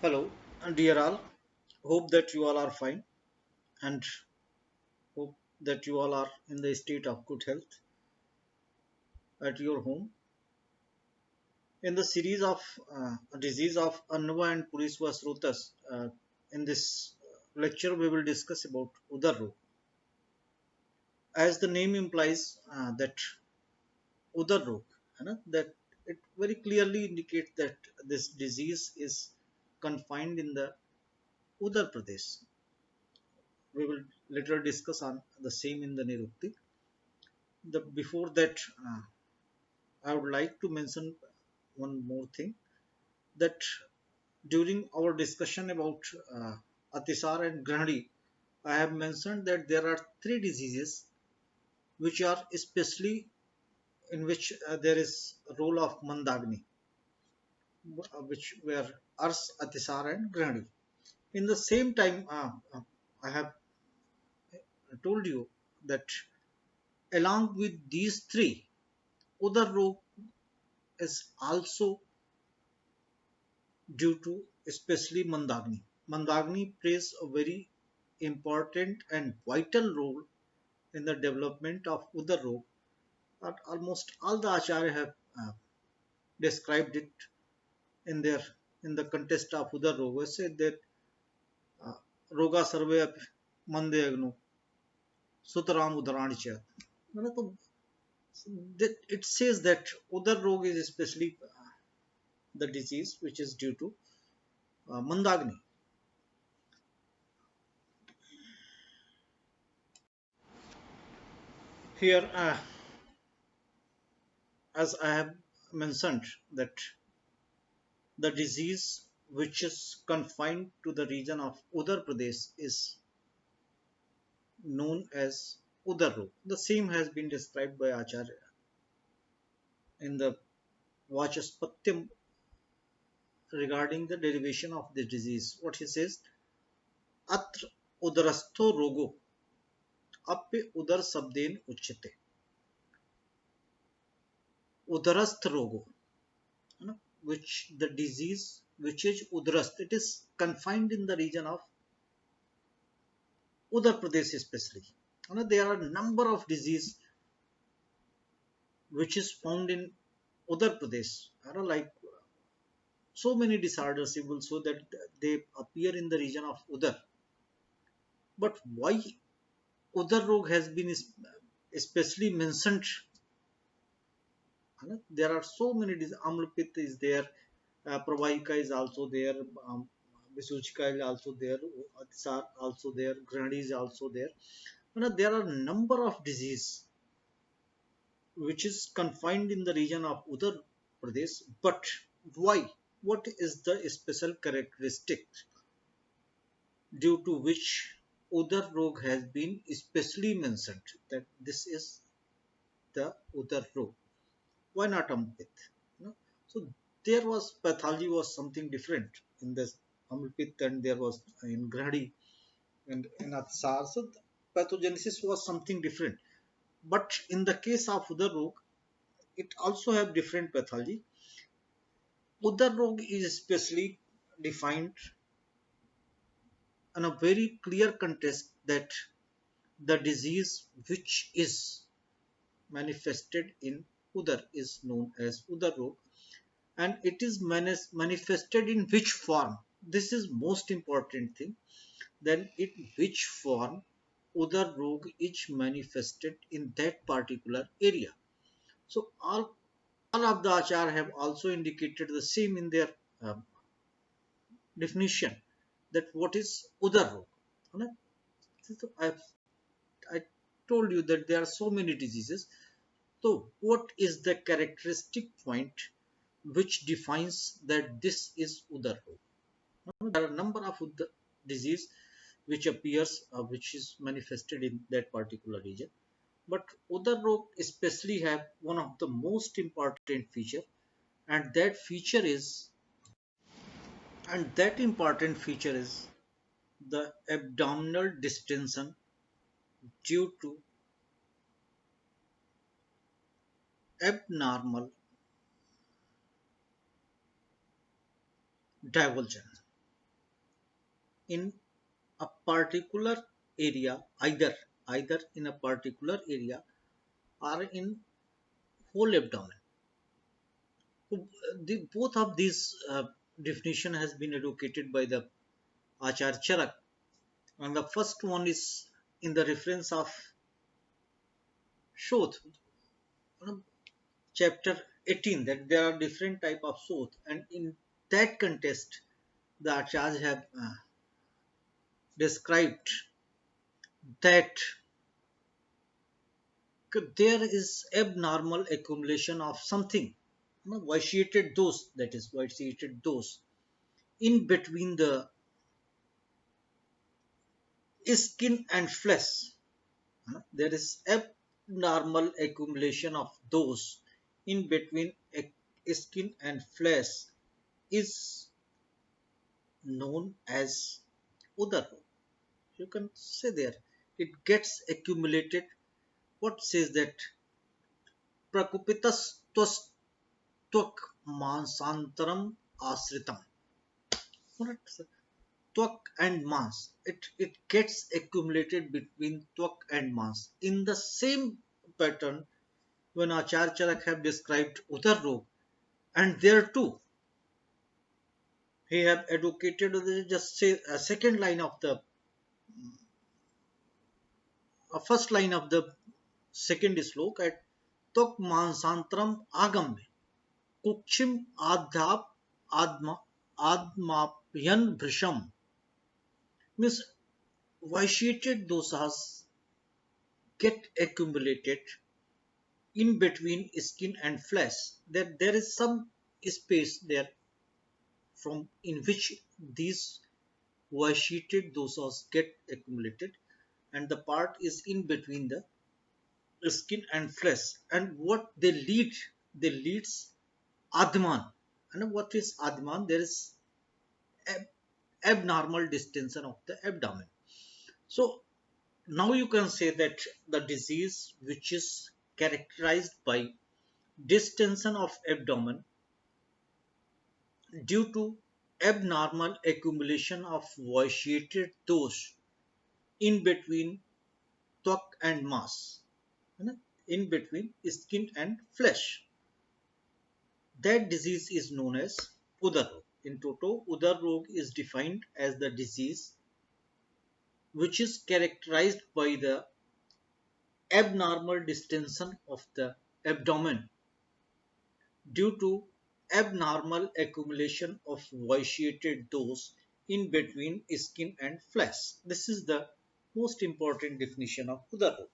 Hello, and dear all. Hope that you all are fine and hope that you all are in the state of good health at your home. In the series of disease of Annava and Purisva Srutas, in this lecture we will discuss about Udararoga. As the name implies, that Udararoga, that it very clearly indicates that this disease is confined in the Uttar Pradesh. We will later discuss on the same in the Nirukti. Before that, I would like to mention one more thing that during our discussion about Atisar and Grahadi, I have mentioned that there are three diseases which are especially in which there is a role of Mandagni, which were Ars, Atisar, and Grahadi. In the same time, I have told you that along with these three, other rogue is also due to especially Mandagni. Mandagni plays a very important and vital role in the development of Udar But almost all the Acharya have described it in their in the context of Udar Roga. Said that uh, Roga Sarve Mande Agnu Sutaram Udaranicha. It says that Udar Roga is especially the disease which is due to Mandagni. Here, as I have mentioned, that the disease which is confined to the region of Uttar Pradesh is known as Udarrog. The same has been described by Acharya in the Vachaspatyam regarding the derivation of the disease. What he says, Atra Udarastho Rogo Appe Udar Sabden Uchite. Udarasth Rogo, which the disease which is Udarast, it is confined in the region of Uttar Pradesh especially. There are a number of disease which is found in Uttar Pradesh. Like so many disorders, you will show that they appear in the region of Udar. But why Udar Rog has been especially mentioned? There are so many diseases. Amlapit is there, Pravahika is also there, Visuchika is also there, Atisar also there, Granadi is also there. There are a number of disease which is confined in the region of Uttar Pradesh. But why? What is the special characteristic due to which Udar Rog has been especially mentioned that this is the Udar Rog? Why not Amlpit? So there was pathology was something different in this Amlpit and there was in Gradi and in Atsar. So pathogenesis was something different. But in the case of Udar Rog, it also have different pathology. Udar Rog is especially defined in a very clear context that the disease which is manifested in Udar is known as Udar Rog, and it is manifested in which form? This is most important thing. Then in which form Udar Rog is manifested in that particular area. So all of the Achar have also indicated the same in their um, definition that what is Udar Rog. So I told you that there are so many diseases. So what is the characteristic point which defines that this is Udar Rog? There are a number of disease which appears, which is manifested in that particular region. But Udar Rog especially have one of the most important feature, and that feature is, and that important feature is the abdominal distension due to abnormal divulsion. in a particular area, either in a particular area or in whole abdomen. So, both of these definition has been advocated by the Acharya Charak, and the first one is in the reference of Shoth, chapter 18, that there are different type of Shoth, and in that context the Acharyas have described that there is abnormal accumulation of something, vitiated dose, that is vitiated dose, in between the skin and flesh. There is abnormal accumulation of those in between skin and flesh is known as Udararoga. You can say there it gets accumulated. What says that prakupitas twak mansantaram asritam. Twak and mans. It gets accumulated between twak and mans. In the same pattern, when Acharya Charak have described Udararoga, and there too he have advocated, just say a second line of the first line of the second slok at tok mansantram agam kukshim adhap adma admapyan vrisham, means vitiated dosas get accumulated in between skin and flesh, that there is some space there from in which these vitiated dosas get accumulated, and the part is in between the skin and flesh, and what they leads adman. And what is adman? There is abnormal distension of the abdomen. So now you can say that the disease which is characterized by distension of abdomen due to abnormal accumulation of vitiated dose in between twak and mass, in between skin and flesh, that disease is known as Udararoga. In toto, Udararoga is defined as the disease which is characterized by the abnormal distension of the abdomen due to abnormal accumulation of vitiated dose in between skin and flesh. This is the most important definition of Udararoga.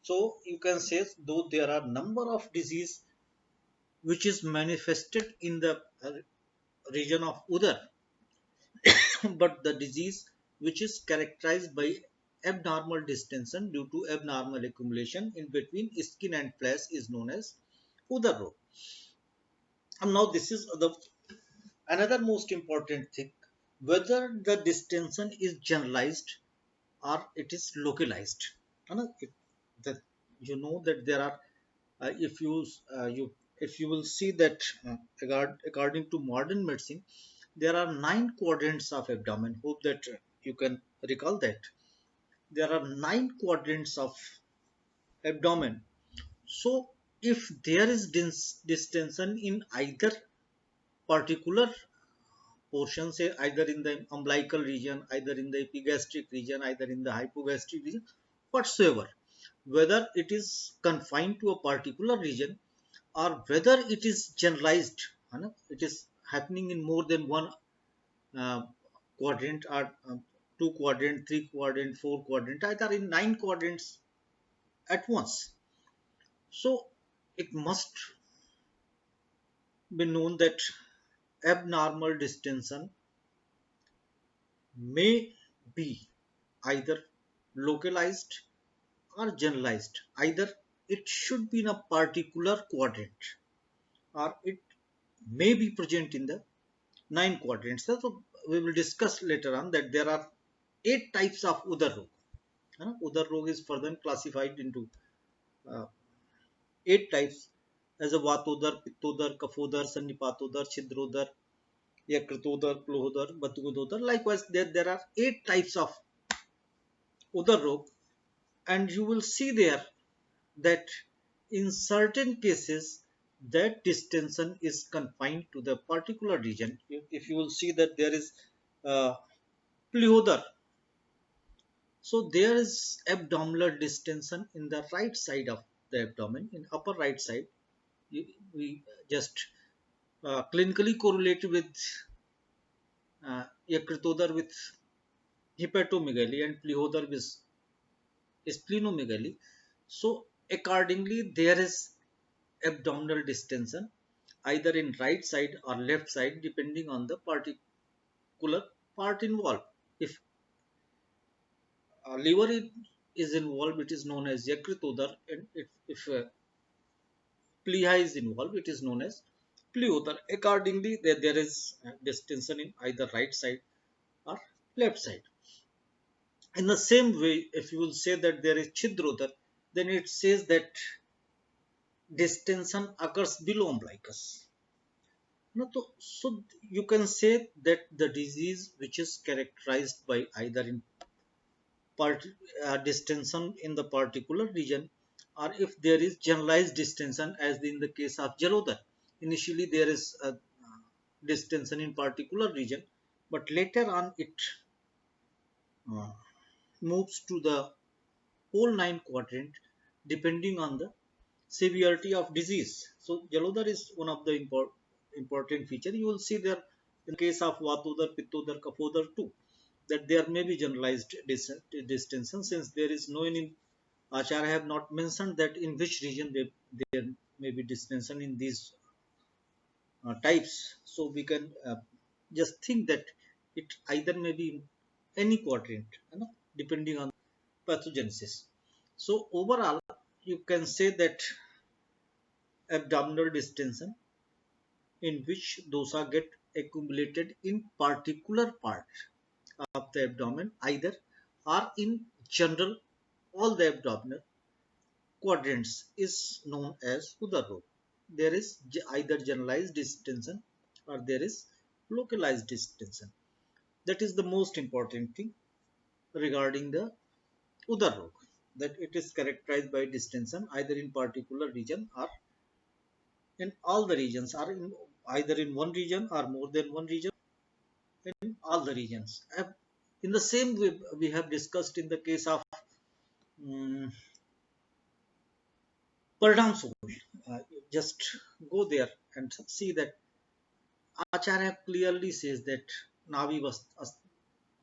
So you can say, though there are number of disease which is manifested in the region of Udar, but the disease which is characterized by abnormal distension due to abnormal accumulation in between skin and flesh is known as Udararoga. And now this is the another most important thing, whether the distension is generalized or it is localized. That you know that there are if you if you will see that according to modern medicine there are 9 quadrants of abdomen. Hope that you can recall that there are 9 quadrants of abdomen. So if there is distension in either particular portion, say either in the umbilical region, either in the epigastric region, either in the hypogastric region, whatsoever, whether it is confined to a particular region or whether it is generalized, it is happening in more than one uh, quadrant or 2 quadrant, 3 quadrant, 4 quadrant, either in 9 quadrants at once. So it must be known that abnormal distension may be either localized or generalized. Either it should be in a particular quadrant or it may be present in the 9 quadrants. So we will discuss later on that there are 8 types of Udararoga. Udararoga is further classified into uh, 8 types as a Vatodar, Pittodar, Kafodar, Sannipatodar, Chidrodar, Yakritodar, Plohodar, Batugododar. Likewise, there are 8 types of Udarrog, and you will see there that in certain cases that distension is confined to the particular region. If you will see that there is uh, Plehodar, so there is abdominal distension in the right side of the abdomen, in upper right side. We just clinically correlate with Yekritodar with hepatomegaly and Plehodar with splenomegaly. So accordingly, there is abdominal distension either in right side or left side depending on the particular part involved. If liver is involved, it is known as Yekritodar, and if pleha is involved, it is known as pleotar. Accordingly, there is distension in either right side or left side. In the same way, if you will say that there is chidrodar, then it says that distension occurs below umbilicus. No, so you can say that the disease which is characterized by either in part, distension in the particular region, or if there is generalized distension as in the case of Jalodhar. Initially there is a distension in particular region, but later on it uh, moves to the whole 9 quadrant depending on the severity of disease. So Jalodhar is one of the important feature. You will see there in the case of Vatodar, Pittodar, Kapodar too, that there may be generalized distension, since there is no any Acharya have not mentioned that in which region there may be distension in these types. So we can just think that it either may be in any quadrant, depending on pathogenesis. So overall, you can say that abdominal distension in which dosa get accumulated in particular part of the abdomen either or in general all the abdominal quadrants is known as Udar. There is either generalized distension or there is localized distension. That is the most important thing regarding the Udar, that it is characterized by distension either in particular region or in all the regions, or in either in one region or more than one region, in all the regions. In the same way we have discussed in the case of um, Paradam Soul. Just go there and see that Acharya clearly says that Navi was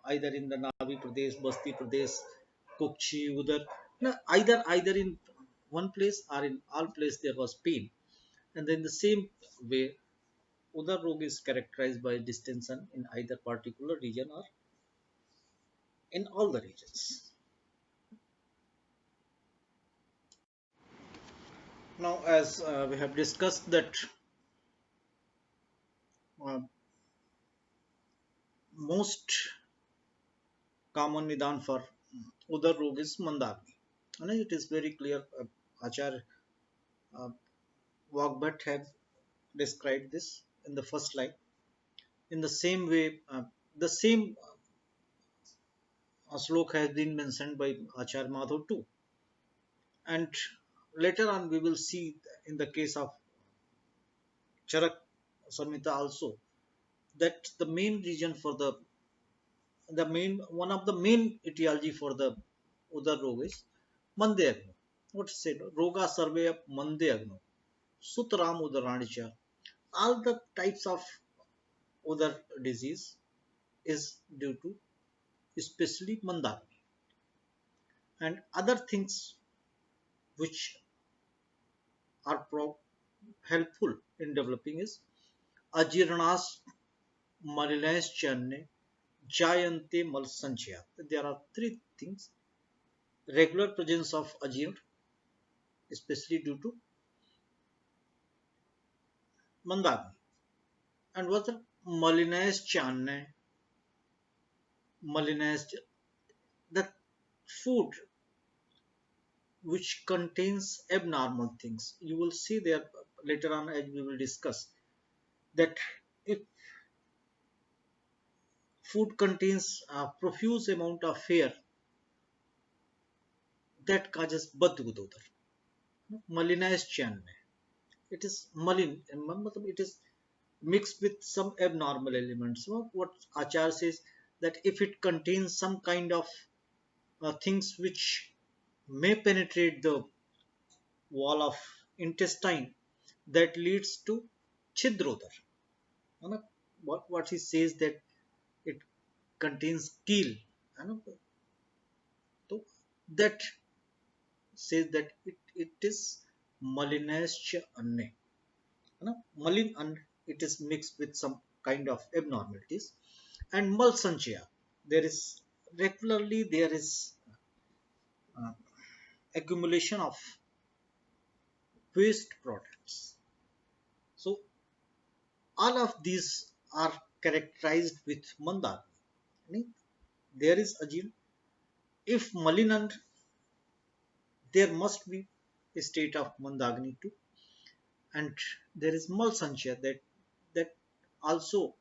either in the Navi Pradesh, Basti Pradesh, Kukchi, Udar, no, either in one place or in all place there was pain. And then the same way, Udar Rog is characterized by distension in either particular region or in all the regions. Now, as we have discussed that uh, most common nidan for Udar Rog is Mandagni. And it is very clear, Acharya uh, Vagbhat have described this in the first line. In the same way, the same slok has been mentioned by Acharya Madhav too. And later on, we will see in the case of Charak Samhita also that the main region for the main one of the main etiology for the Udar Roga is Mande Agno. What is said? Roga Sarve Mande Agno. Sutram Udaranicha. All the types of Udar disease is due to especially Mandagni. And other things which are helpful in developing is Ajirnas Marilas Channe Jayante Malsanchya. There are 3 things: regular presence of Ajir, especially due to Mandagni, and what the Malinas Channe, Malinas, the food which contains abnormal things. You will see there later on as we will discuss that if food contains a profuse amount of hair that causes बदबूदोदर मलिनाइज चैन में it is malin मतलब it is mixed with some abnormal elements. So what Achar says that if it contains some kind of things which may penetrate the wall of intestine that leads to chidrodar. है ना? What he says that it contains keel. है ना? तो that says that it is malinescha anne. है ना? Malin and it is mixed with some kind of abnormalities. And malsanchia, there is regularly there is uh, accumulation of waste products. So all of these are characterized with mandagni. There is a gene. If malignant, there must be a state of mandagni too, and there is malsanchia that also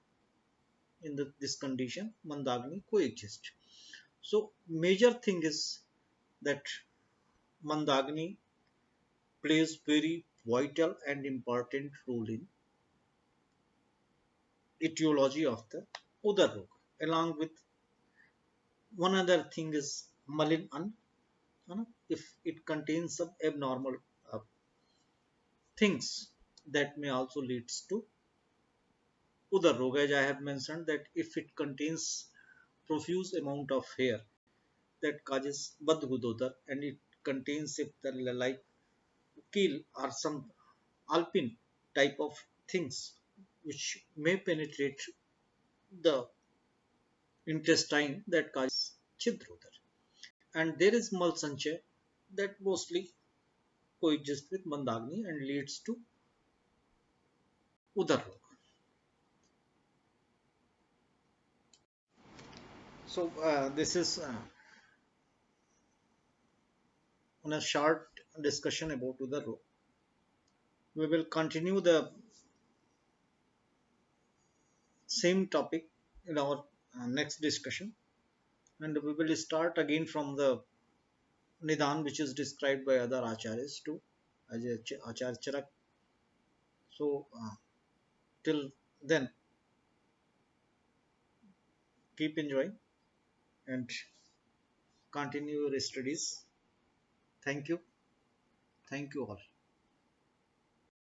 in this condition mandagni coexist. So major thing is that mandagni plays very vital and important role in etiology of the Udararoga. Along with one other thing is malin if it contains some abnormal uh, things that may also leads to Udararoga. As I have mentioned that if it contains profuse amount of hair that causes Badhudodar and it contains if the like keel or some alpine type of things which may penetrate the intestine that causes chidrodar. And there is malsanchaya that mostly coexists with mandagni and leads to udarroga. So this is on a short discussion about udarroga. We will continue the same topic in our next discussion, and we will start again from the nidan which is described by other acharyas too, as Acharya Charak. So till then, keep enjoying and continue your studies. Thank you. Thank you all.